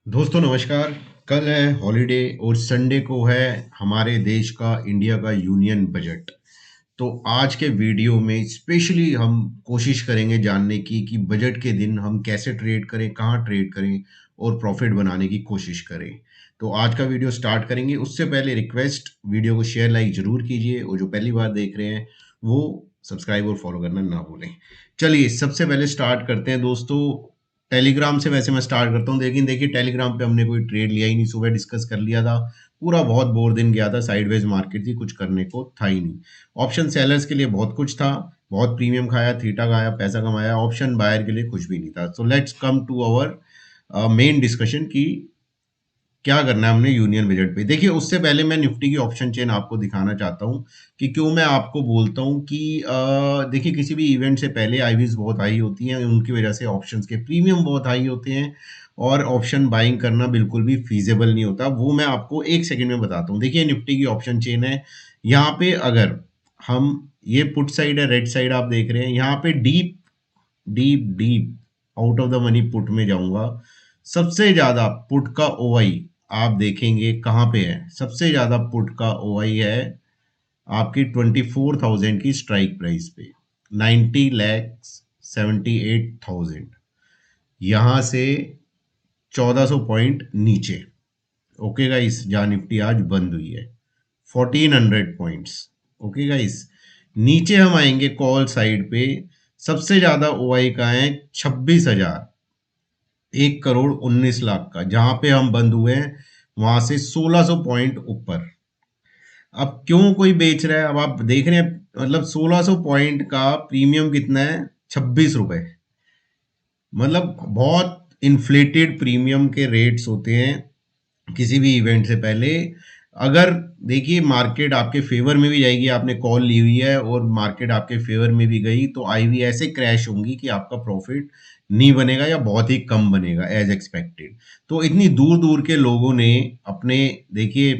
दोस्तों नमस्कार। कल है हॉलीडे और संडे को है हमारे देश का इंडिया का यूनियन बजट। तो आज के वीडियो में स्पेशली हम कोशिश करेंगे जानने की कि बजट के दिन हम कैसे ट्रेड करें, कहाँ ट्रेड करें और प्रॉफिट बनाने की कोशिश करें। तो आज का वीडियो स्टार्ट करेंगे। उससे पहले रिक्वेस्ट, वीडियो को शेयर लाइक जरूर कीजिए और जो पहली बार देख रहे हैं वो सब्सक्राइब और फॉलो करना ना भूलें। चलिए सबसे पहले स्टार्ट करते हैं दोस्तों। टेलीग्राम से वैसे मैं स्टार्ट करता हूँ, लेकिन देखिए टेलीग्राम पे हमने कोई ट्रेड लिया ही नहीं। सुबह डिस्कस कर लिया था, पूरा बहुत बोर दिन गया था, साइडवेज मार्केट थी, कुछ करने को था ही नहीं। ऑप्शन सेलर्स के लिए बहुत कुछ था, बहुत प्रीमियम खाया, थीटा खाया, पैसा कमाया। ऑप्शन बायर के लिए कुछ भी नहीं था। So let's come to our main discussion की क्या करना है हमने यूनियन बजट पे। देखिए उससे पहले मैं निफ्टी की ऑप्शन चेन आपको दिखाना चाहता हूँ कि क्यों मैं आपको बोलता हूँ कि देखिए किसी भी इवेंट से पहले आईवीज बहुत हाई होती हैं, उनकी वजह से ऑप्शंस के प्रीमियम बहुत हाई होते हैं और ऑप्शन बाइंग करना बिल्कुल भी फीजेबल नहीं होता। वो मैं आपको एक सेकंड में बताता हूँ। देखिए निफ्टी की ऑप्शन चेन है, यहाँ पे अगर हम, ये पुट साइड है, रेड साइड आप देख रहे हैं, यहाँ पे deep deep deep out of the money put में जाऊंगा। सबसे ज्यादा पुट का ओआई आप देखेंगे कहाँ पे है। सबसे ज्यादा पुट का ओआई है आपकी 24,000 की स्ट्राइक प्राइस पे, 90,78,000। यहां से 1400 पॉइंट नीचे। ओके गाइस, जहां निफ्टी आज बंद हुई है 1400 पॉइंट्स। ओके गाइस, नीचे हम आएंगे कॉल साइड पे। सबसे ज्यादा ओआई का है 26,000, 1,19,00,000 का, जहां पे हम बंद हुए हैं वहां से 1600 पॉइंट ऊपर। अब क्यों कोई बेच रहा है, अब आप देख रहे हैं, मतलब 1600 पॉइंट का प्रीमियम कितना है, 26 रुपए। मतलब बहुत इन्फ्लेटेड प्रीमियम के रेट्स होते हैं किसी भी इवेंट से पहले। अगर देखिए मार्केट आपके फेवर में भी जाएगी, आपने कॉल ली हुई है और मार्केट आपके फेवर में भी गई, तो आईवी ऐसे क्रैश होंगी कि आपका प्रॉफिट नहीं बनेगा या बहुत ही कम बनेगा एज एक्सपेक्टेड। तो इतनी दूर दूर के लोगों ने अपने, देखिए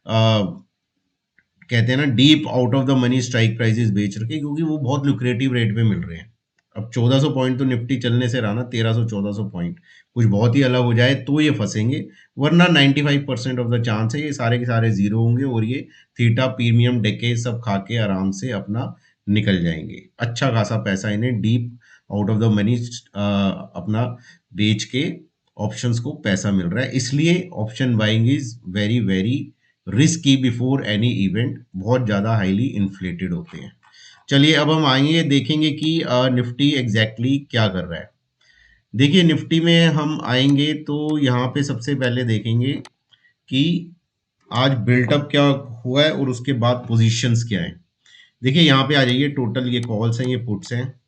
कहते हैं ना, deep out of the money strike prices बेच रखे, क्योंकि वो बहुत लुक्रेटिव रेट पे मिल रहे हैं। अब 1400 पॉइंट तो निफ्टी चलने से रहा ना, 1300 1400 पॉइंट कुछ बहुत ही अलग हो जाए तो ये फंसेंगे, वरना 95% ऑफ द चांस है ये सारे के सारे जीरो होंगे और ये थीटा प्रीमियम डेके सब खा के आराम से अपना निकल जाएंगे। अच्छा खासा पैसा इन्हें deep out of the money अपना बेच के ऑप्शंस को पैसा मिल रहा है। इसलिए option buying is very very risky before any event, बहुत ज़्यादा हाईली इन्फ्लेटेड होते हैं। चलिए अब हम आएंगे, देखेंगे कि निफ्टी एग्जैक्टली क्या कर रहा है। देखिए निफ्टी में हम आएंगे तो यहाँ पे सबसे पहले देखेंगे कि आज बिल्टअप क्या हुआ है और उसके बाद पोजीशंस क्या है। देखिए यहाँ पे आ जाइए, टोटल ये कॉल्स हैं, ये पुट्स हैं।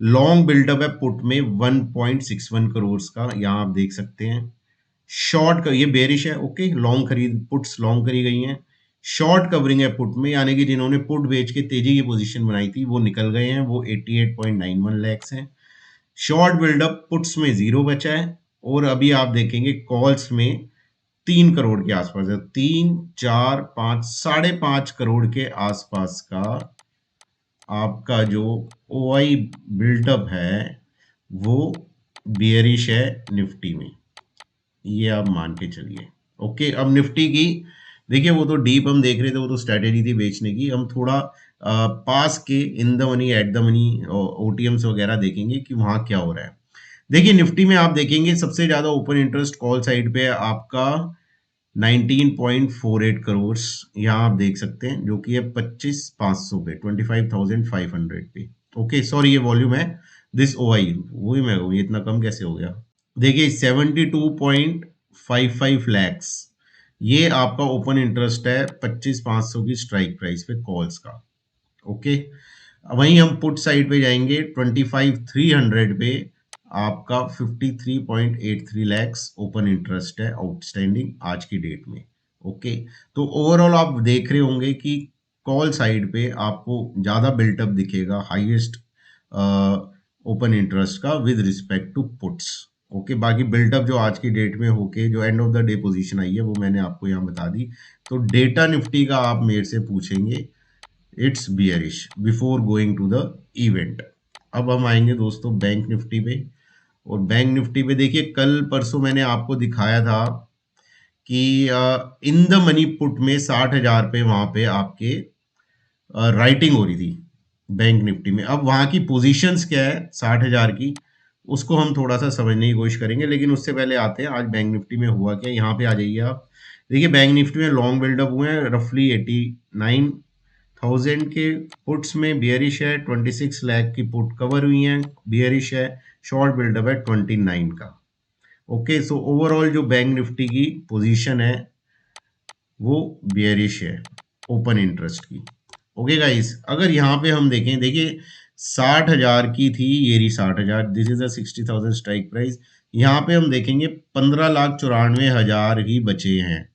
लॉन्ग बिल्डअप है पुट में 1.61 करोड़ का, यहाँ आप देख सकते हैं। शॉर्ट का ये बेरिश है, ओके, लॉन्ग खरीद, पुट्स लॉन्ग करी गई हैं। शॉर्ट कवरिंग है पुट में, यानी कि जिन्होंने पुट बेच के तेजी की पोजीशन बनाई थी वो निकल गए हैं, वो 88.91 लैक्स हैं। शॉर्ट बिल्डअप पुट्स में जीरो बचा है और अभी आप देखेंगे कॉल्स में 3 करोड़ के आसपास है, 3, 4, 5, 5.5 करोड़ के आसपास का आपका जो ओआई बिल्डअप है वो बियरिश है निफ्टी में, ये आप मान के चलिए। ओके, अब निफ्टी की देखिए, वो तो डीप हम देख रहे थे, वो तो स्ट्रेटेजी थी बेचने की। हम थोड़ा पास के in the money, at the money, OTMs वगैरह देखेंगे कि वहां क्या हो रहा है। देखिए निफ्टी में आप देखेंगे सबसे ज्यादा ओपन इंटरेस्ट कॉल साइड पे है आपका 19.48 करोड़, यहाँ आप देख सकते हैं, जो कि है 25,500 पे, 25,500 पे। ओके सॉरी, ये वॉल्यूम है, दिस ओआई वही मैं कहूँ, ये इतना कम कैसे हो गया। देखिए 72.55 लैक्स, ये आपका ओपन इंटरेस्ट है 25,500 की स्ट्राइक प्राइस पे कॉल्स का। ओके, वहीं हम पुट साइड पे जाएंगे, 25,300 पे आपका 53.83 लैक्स ओपन इंटरेस्ट है आउटस्टैंडिंग आज की डेट में। ओके, तो ओवरऑल आप देख रहे होंगे कि कॉल साइड पे आपको ज्यादा बिल्टअप दिखेगा, हाईएस्ट ओपन इंटरेस्ट का with respect to puts. Okay, बाकी बिल्टअप जो आज की डेट में होके जो end of the day position आई है वो मैंने आपको यहाँ बता दी। तो डेटा निफ्टी का आप मेरे से पूछेंगे, it's bearish before going to the event. अब हम आएंगे दोस्तों बैंक निफ्टी पे और बैंक निफ्टी पे देखिए कल परसों मैंने आपको दिखाया था कि इन द मनी पुट में 60,000 पे वहां पे आपके राइटिंग हो रही थी बैंक निफ्टी में। अब वहां की पोजीशंस क्या है 60,000 की, उसको हम थोड़ा सा समझने की कोशिश करेंगे, लेकिन उससे पहले आते हैं आज बैंक निफ्टी में हुआ क्या। यहाँ पे आ जाइए आप, देखिए बैंक निफ्टी में लॉन्ग बिल्डअप हुए हैं, रफली 89,000 के पुट्स में बियरिश है, 26 लाख की पुट कवर हुई हैं, बियरिश है, शॉर्ट बिल्डअप है 29 का। ओके, सो ओवरऑल जो बैंक निफ्टी की पोजीशन है वो बियरिश है ओपन इंटरेस्ट की। ओके गाइस, अगर यहाँ पे हम देखें, देखिए 60,000 की थी, ये रही 60,000, this is a 60,000 strike price. यहाँ पे हम देखेंगे 15,94,000 ही बचे हैं,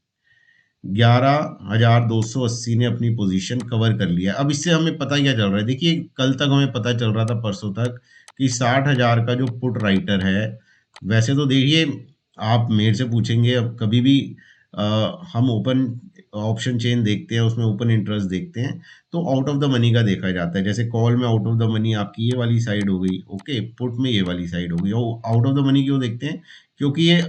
11,280 ने अपनी पोजीशन कवर कर लिया। अब इससे हमें पता क्या चल रहा है, देखिए कल तक हमें पता चल रहा था, परसों तक, कि 60,000 का जो पुट राइटर है, वैसे तो देखिए आप मेरे से पूछेंगे अब कभी भी हम ओपन ऑप्शन चेन देखते हैं, उसमें ओपन इंटरेस्ट देखते हैं तो आउट ऑफ द मनी का देखा जाता है। जैसे कॉल में आउट ऑफ द मनी आपकी ये वाली साइड हो गई, ओके, पुट में ये वाली साइड हो गई। और आउट ऑफ द मनी क्यों देखते हैं, क्योंकि ये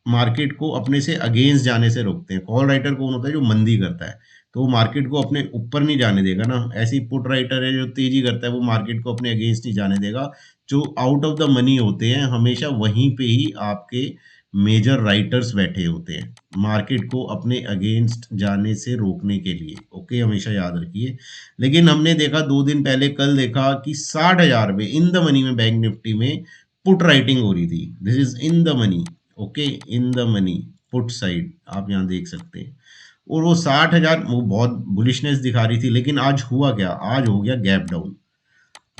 मार्केट को अपने से अगेंस्ट जाने से रोकते हैं। कॉल राइटर कौन होता है, जो मंदी करता है, तो वो मार्केट को अपने ऊपर नहीं जाने देगा ना। ऐसी पुट राइटर है जो तेजी करता है, वो मार्केट को अपने अगेंस्ट नहीं जाने देगा। जो आउट ऑफ द मनी होते हैं हमेशा वहीं पे ही आपके मेजर राइटर्स बैठे होते हैं, मार्केट को अपने अगेंस्ट जाने से रोकने के लिए। ओके, हमेशा याद रखिए। लेकिन हमने देखा 2 दिन पहले, कल देखा कि 60,000 में इन द मनी में बैंक निफ्टी में पुट राइटिंग हो रही थी। This is in the money, okay, in the money put side आप यहाँ देख सकते हैं। और वो 60,000 वो बहुत बुलिशनेस दिखा रही थी, लेकिन आज हुआ क्या, आज हो गया गैप डाउन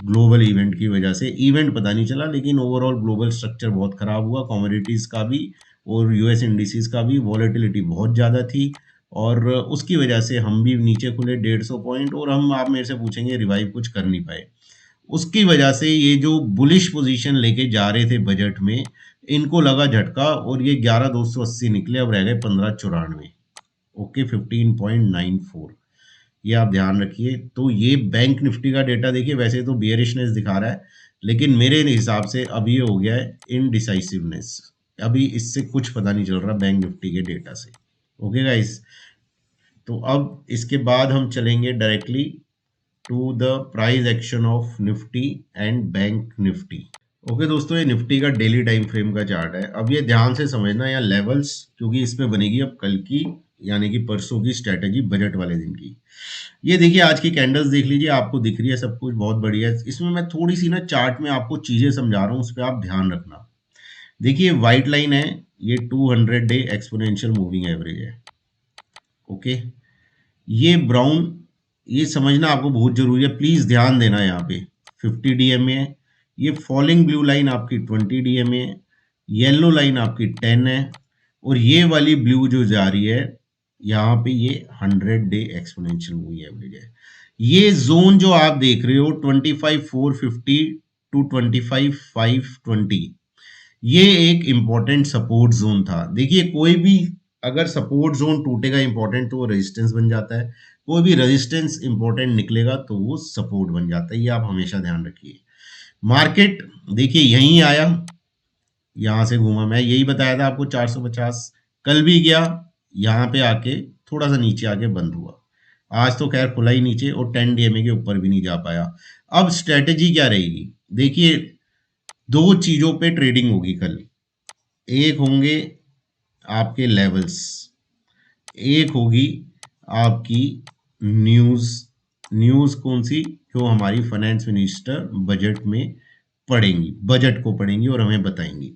ग्लोबल इवेंट की वजह से। इवेंट पता नहीं चला, लेकिन ओवरऑल ग्लोबल स्ट्रक्चर बहुत खराब हुआ, कमोडिटीज का भी और यूएस इंडिसेस का भी वॉलेटिलिटी बहुत ज़्यादा थी, और उसकी वजह से हम भी नीचे खुले 150 पॉइंट, और हम, आप मेरे से पूछेंगे, रिवाइव कुछ कर नहीं पाए। उसकी वजह से ये जो बुलिश पोजीशन लेके जा रहे थे बजट में, इनको लगा झटका और ये 11,280 निकले, अब रह गए 1594। ओके, 15.94, ये आप ध्यान रखिए। तो ये बैंक निफ्टी का डेटा देखिए, वैसे तो बियरिशनेस दिखा रहा है, लेकिन मेरे हिसाब से अब ये हो गया है इनडिसाइसिवनेस। अभी इससे कुछ पता नहीं चल रहा बैंक निफ्टी के डेटा से। ओके गाइस, तो अब इसके बाद हम चलेंगे directly to the price action of nifty and bank nifty. Okay दोस्तों, ये निफ्टी का डेली टाइम फ्रेम का चार्ट है। अब ये ध्यान से समझना यहाँ लेवल्स, क्योंकि इस पे बनेगी अब कल की, यानी कि परसों की स्ट्रेटेजी, बजट वाले दिन की। ये देखिए आज की कैंडल्स देख लीजिए, आपको दिख रही है सब कुछ बहुत बढ़िया है। इसमें मैं थोड़ी सी ना चार्ट में आपको चीजें समझा रहा हूँ, उस पर आप ध्यान रखना। देखिए व्हाइट लाइन है, ये 200 डे एक्सपोनेंशियल मूविंग एवरेज है। ओके, ये ब्राउन, ये समझना आपको बहुत जरूरी है, प्लीज ध्यान देना। यहाँ पे 50 डीएमए है, ये फॉलिंग ब्लू लाइन आपकी 20 डीएमए है, येलो लाइन आपकी 10 है, और ये वाली ब्लू जो जा रही है यहाँ पे, ये 100 डे एक्सपोनेंशियल मूविंग एवरेज है। ये जोन जो आप देख रहे हो 25,450 टू 25,520, ये एक इंपॉर्टेंट सपोर्ट जोन था। देखिए कोई भी अगर सपोर्ट जोन टूटेगा इंपॉर्टेंट, तो वो रेजिस्टेंस बन जाता है, कोई भी रेजिस्टेंस इंपॉर्टेंट निकलेगा तो वो सपोर्ट बन जाता है, ये आप हमेशा ध्यान रखिए। मार्केट देखिए यहीं आया, यहां से घूमा, मैं यही बताया था आपको 450, कल भी गया यहाँ पे आके, थोड़ा सा नीचे आके बंद हुआ। आज तो खैर खुला ही नीचे, और 10 डीएमए के ऊपर भी नहीं जा पाया। अब स्ट्रेटेजी क्या रहेगी, देखिए दो चीजों पे ट्रेडिंग होगी कल। एक होंगे आपके लेवल्स, एक होगी आपकी न्यूज। न्यूज कौन सी, जो हमारी फाइनेंस मिनिस्टर बजट में पढ़ेंगी, बजट को पढ़ेंगी और हमें बताएंगी।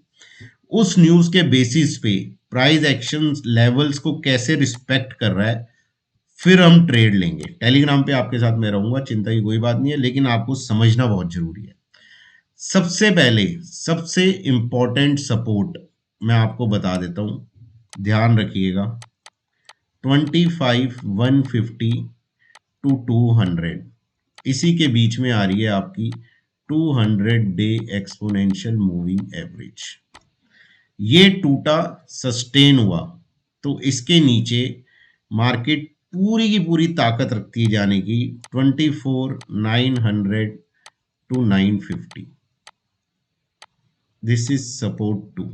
उस न्यूज के बेसिस पे प्राइस एक्शन लेवल्स को कैसे रिस्पेक्ट कर रहा है, फिर हम ट्रेड लेंगे। टेलीग्राम पे आपके साथ मैं रहूंगा, चिंता की कोई बात नहीं है, लेकिन आपको समझना बहुत जरूरी है। सबसे पहले सबसे इंपॉर्टेंट सपोर्ट मैं आपको बता देता हूं, ध्यान रखिएगा। 25,150 टू 200, इसी के बीच में आ रही है आपकी 200 डे एक्सपोनेंशियल मूविंग एवरेज। ये टूटा, सस्टेन हुआ, तो इसके नीचे मार्केट पूरी की पूरी ताकत रखती है जाने की 24,900 टू 950। This is support 2।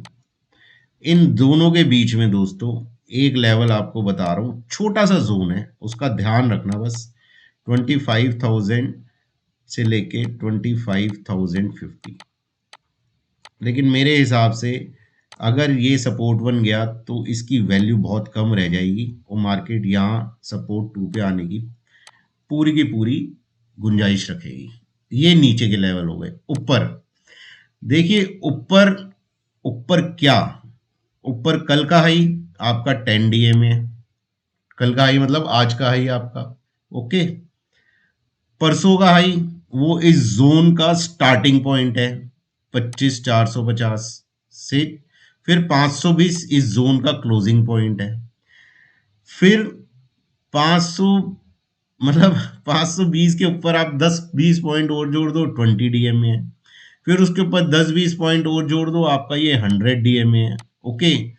इन दोनों के बीच में दोस्तों एक लेवल आपको बता रहा हूं, छोटा सा जोन है, उसका ध्यान रखना बस। 25,000 से लेके 25,050। लेकिन मेरे हिसाब से अगर ये सपोर्ट बन गया तो इसकी वैल्यू बहुत कम रह जाएगी और मार्केट यहाँ सपोर्ट 2 पे आने की पूरी गुंजाइश रखेगी। ये नीचे के लेवल हो गए। ऊपर देखिए, ऊपर ऊपर क्या, ऊपर कल का हाई आपका 10 डीएमए है। कल का हाई मतलब आज का हाई आपका, ओके। परसों का हाई वो इस जोन का स्टार्टिंग पॉइंट है 25,450 से, फिर 520 इस जोन का क्लोजिंग पॉइंट है, फिर 500 मतलब 520 के ऊपर आप 10-20 पॉइंट और जोड़ दो 20 डीएमए है, फिर उसके ऊपर 10-20 पॉइंट और जोड़ दो आपका ये 100 डीएमए है, ओके।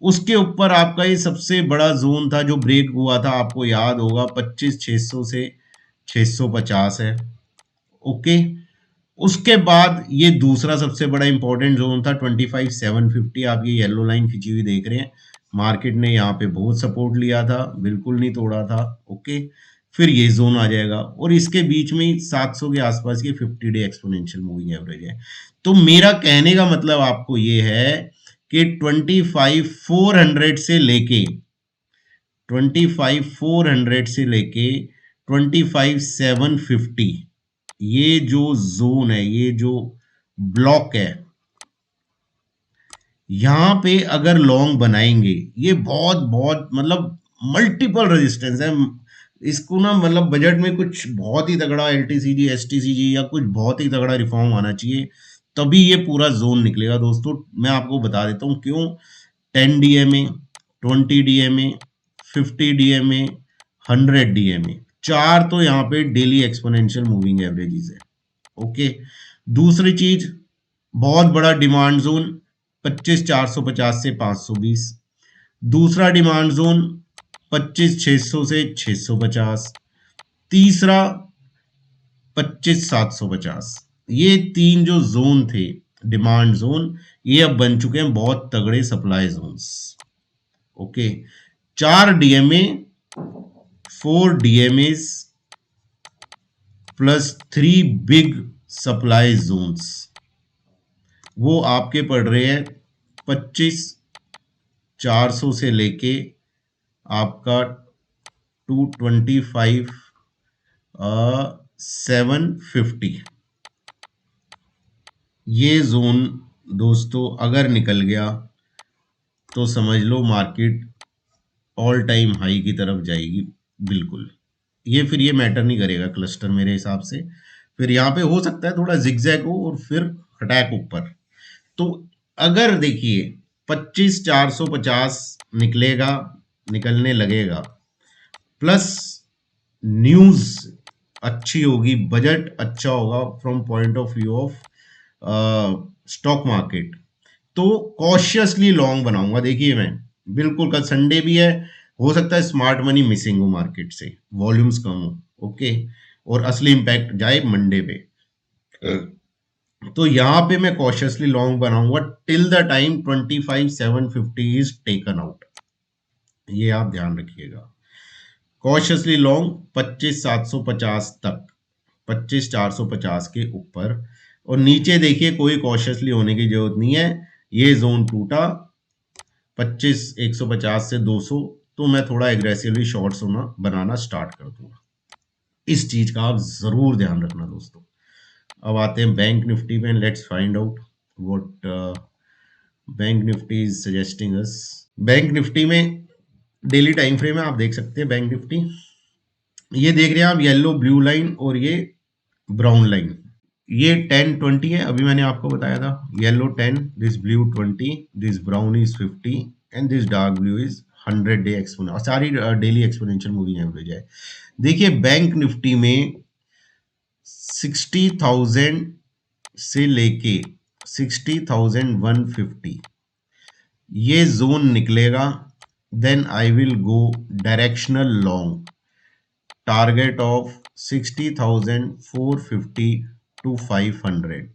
उसके ऊपर आपका ये सबसे बड़ा जोन था जो ब्रेक हुआ था, आपको याद होगा 25,600 से 650 है, ओके। उसके बाद ये दूसरा सबसे बड़ा इंपॉर्टेंट जोन था 25,750। आप ये येलो लाइन खिंची हुई देख रहे हैं, मार्केट ने यहाँ पे बहुत सपोर्ट लिया था, बिल्कुल नहीं तोड़ा था, ओके। फिर ये जोन आ जाएगा और इसके बीच में 700 के आसपास की 50 डे एक्सपोनेंशियल मूविंग एवरेज है। तो मेरा कहने का मतलब आपको ये है कि 25,400 से लेके 25,400 से लेके 25,750, ये जो जोन है, ये जो ब्लॉक है, यहां पे अगर लॉन्ग बनाएंगे, ये बहुत बहुत मतलब मल्टीपल रेजिस्टेंस है। इसको ना मतलब बजट में कुछ बहुत ही तगड़ा एलटीसीजी एसटीसीजी या कुछ बहुत ही तगड़ा रिफॉर्म आना चाहिए, तभी ये पूरा जोन निकलेगा दोस्तों। मैं आपको बता देता हूँ क्यों। 10 डीएमए, 20 डीएमए, 50 डीएमए, 100 डीएमए, चार तो यहाँ पे डेली एक्सपोनेंशियल मूविंग एवरेजेस है, ओके। दूसरी चीज, बहुत बड़ा डिमांड जोन 25,450 से 520। दूसरा डिमांड जोन 25,600 से 650। तीसरा 25,750। ये तीन जो जोन थे डिमांड जोन, ये अब बन चुके हैं बहुत तगड़े supply zones, okay. 4 DMA, 4 DMAs plus 3 big supply zones, वो आपके पड़ रहे हैं 25,400 से लेके आपका 225,750। ये जोन दोस्तों अगर निकल गया तो समझ लो मार्केट ऑल टाइम हाई की तरफ जाएगी, बिल्कुल। ये फिर ये मैटर नहीं करेगा क्लस्टर मेरे हिसाब से। फिर यहाँ पे हो सकता है थोड़ा जिगजैग हो और फिर अटैक ऊपर। तो अगर देखिए 25,450 निकलेगा, निकलने लगेगा, प्लस न्यूज अच्छी होगी, बजट अच्छा होगा from point of view of stock market, तो कॉशियसली लॉन्ग बनाऊंगा। देखिए मैं बिल्कुल, कल संडे भी है, हो सकता है स्मार्ट मनी मिसिंग हो मार्केट से, वॉल्यूम्स कम हो, ओके, और असली इंपैक्ट जाए मंडे पे। तो यहां पे मैं कॉशियसली लॉन्ग बनाऊंगा till the time 25,750 is taken out. ये आप ध्यान रखिएगा। कॉशियसली लॉन्ग 25,750 तक, 25,450 के ऊपर, और नीचे देखिए कोई कॉशियसली होने की जरूरत नहीं है। ये जोन टूटा 25,150 से 200, तो मैं थोड़ा एग्रेसिवली शॉर्ट्स होना बनाना स्टार्ट कर दूंगा। इस चीज का आप जरूर ध्यान रखना दोस्तों। अब आते हैं बैंक निफ्टी में, let's find out what bank Nifty is suggesting us. Bank nifty में डेली टाइम फ्रेम है, आप देख सकते हैं बैंक निफ्टी, ये देख रहे हैं आप, येलो ब्लू लाइन और ये ब्राउन लाइन, ये 10-20 है। अभी मैंने आपको बताया था yellow 10, this blue 20, this brown is 50 and this dark blue is 100 day exponential, सारी डेली एक्सपोनेंशियल मूविंग एवरेज है। देखिए बैंक निफ्टी में 60,000 से लेके 60,150 ये जोन निकलेगा, then I will go directional long, target of 60,450 to 500।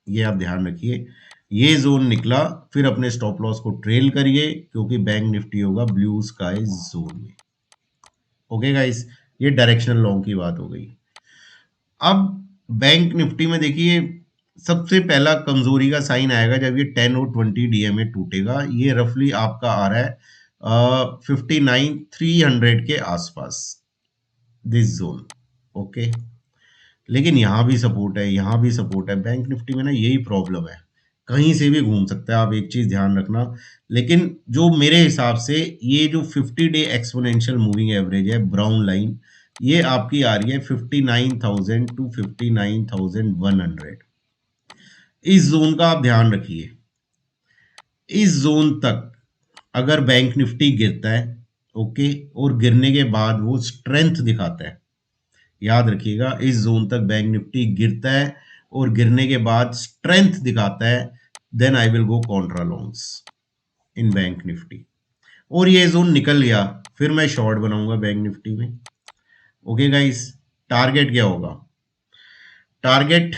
ये आप ध्यान रखिए, ये जोन निकला, फिर अपने स्टॉप लॉस को ट्रेल करिए, क्योंकि बैंक निफ्टी होगा ब्लू स्काई जोन में। ओके गाइस, ये डायरेक्शनल लॉन्ग की बात हो गई। अब बैंक निफ्टी में देखिए, सबसे पहला कमजोरी का साइन आएगा जब ये 10 और 20 डीएमए टूटेगा। ये रफली आपका आ रहा है 59,300 के आसपास, दिस जोन। ओके, लेकिन यहाँ भी सपोर्ट है, यहाँ भी सपोर्ट है। बैंक निफ्टी में ना यही प्रॉब्लम है, कहीं से भी घूम सकता है। आप एक चीज ध्यान रखना। लेकिन जो मेरे हिसाब से ये जो 50 डे एक्सपोनेंशियल मूविंग एवरेज है, ब्राउन लाइन, ये आपकी आ रही है 59,000 टू 59,100। इस जोन का आप ध्यान रखिए। इस जोन तक अगर बैंक निफ्टी गिरता है, ओके, और गिरने के बाद वो स्ट्रेंथ दिखाता है, याद रखिएगा, इस जोन तक बैंक निफ्टी गिरता है और गिरने के बाद स्ट्रेंथ दिखाता है, then I will go contra longs in bank nifty. और ये जोन निकल गया, फिर मैं शॉर्ट बनाऊंगा बैंक निफ्टी में। ओके गाइस, टारगेट क्या होगा? टारगेट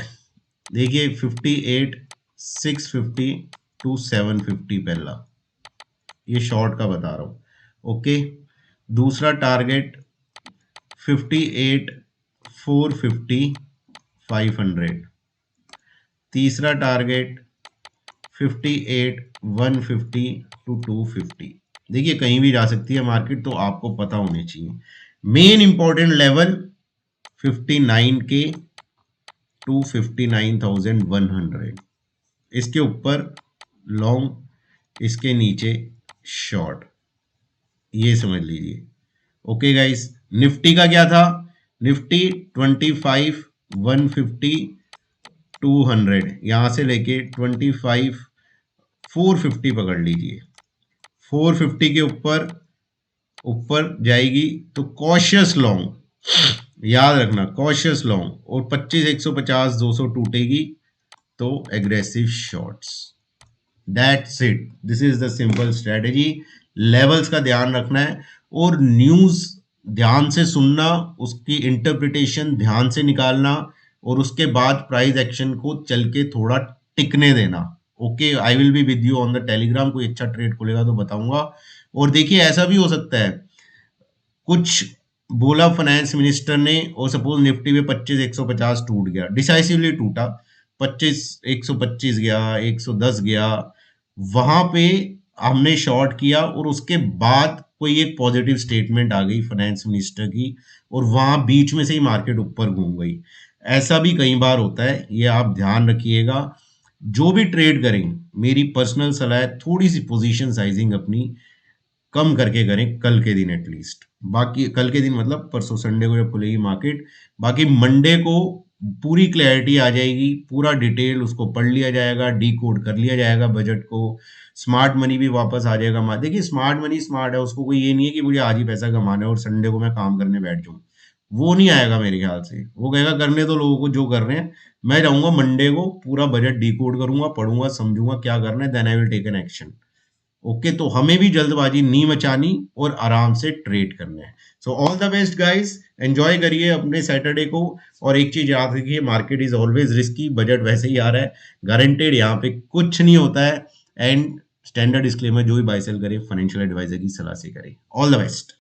देखिए 58, 650 टू 750 पहला, ये शॉर्ट का बता रहा हूं। ओके, दूसरा टारगेट 58, 450, 500। तीसरा टारगेट 58, 150 टू 250। देखिए कहीं भी जा सकती है मार्केट, तो आपको पता होने चाहिए। मेन इंपॉर्टेंट लेवल 59 के टू 59,100, इसके ऊपर लॉन्ग, इसके नीचे शॉर्ट, ये समझ लीजिए। ओके गाइस, निफ्टी का क्या था? निफ्टी 25, 150, 200, यहां से लेके 25, 450 पकड़ लीजिए। 450 के ऊपर ऊपर जाएगी तो कॉशियस लॉन्ग, याद रखना, कॉशियस लॉन्ग। और 25, 150, 200 टूटेगी तो aggressive shorts. That's it, this is the simple strategy. Levels का ध्यान रखना है और न्यूज ध्यान से सुनना, उसकी इंटरप्रिटेशन ध्यान से निकालना, और उसके बाद प्राइस एक्शन को चल के थोड़ा टिकने देना। Okay, I will be with you on the Telegram. कोई अच्छा ट्रेड खुलेगा तो बताऊंगा। और देखिए ऐसा भी हो सकता है, कुछ बोला फाइनेंस मिनिस्टर ने, और सपोज निफ्टी में 25, 150 टूट गया, डिसाइसिवली टूटा, 25, 125 गया, 110 गया, वहां पे हमने शॉर्ट किया, और उसके बाद कोई एक पॉजिटिव स्टेटमेंट आ गई फाइनेंस मिनिस्टर की, और वहां बीच में से ही मार्केट ऊपर घूम गई। ऐसा भी कई बार होता है, ये आप ध्यान रखिएगा। जो भी ट्रेड करें, मेरी पर्सनल सलाह है, थोड़ी सी पोजीशन साइजिंग अपनी कम करके करें कल के दिन एटलीस्ट। बाकी कल के दिन मतलब परसों संडे को जब खुलेगी मार्केट, बाकी मंडे को पूरी क्लैरिटी आ जाएगी, पूरा डिटेल उसको पढ़ लिया जाएगा, डी कोड कर लिया जाएगा बजट को, स्मार्ट मनी भी वापस आ जाएगा। देखिए स्मार्ट मनी स्मार्ट है, उसको कोई ये नहीं है कि मुझे आज ही पैसा कमाना है और संडे को मैं काम करने बैठ जाऊं, वो नहीं आएगा मेरे ख्याल से। वो कहेगा करने तो लोगों को जो कर रहे हैं, मैं जाऊंगा मंडे को, पूरा बजट डी कोड करूंगा, पढ़ूंगा, समझूंगा क्या करना है, then I will take an action. Okay, तो हमें भी जल्दबाजी नहीं मचानी और आराम से ट्रेड करना है। So all the best guys, enjoy करिए अपने सैटरडे को। और एक चीज याद रखिए, market is always risky, budget वैसे ही आ रहा है, गारंटेड यहाँ पे कुछ नहीं होता है। एंड स्टैंडर्ड डिस्क्लेमर, जो भी बाय सेल करे फाइनेंशियल एडवाइजर की सलाह से करे। All the best.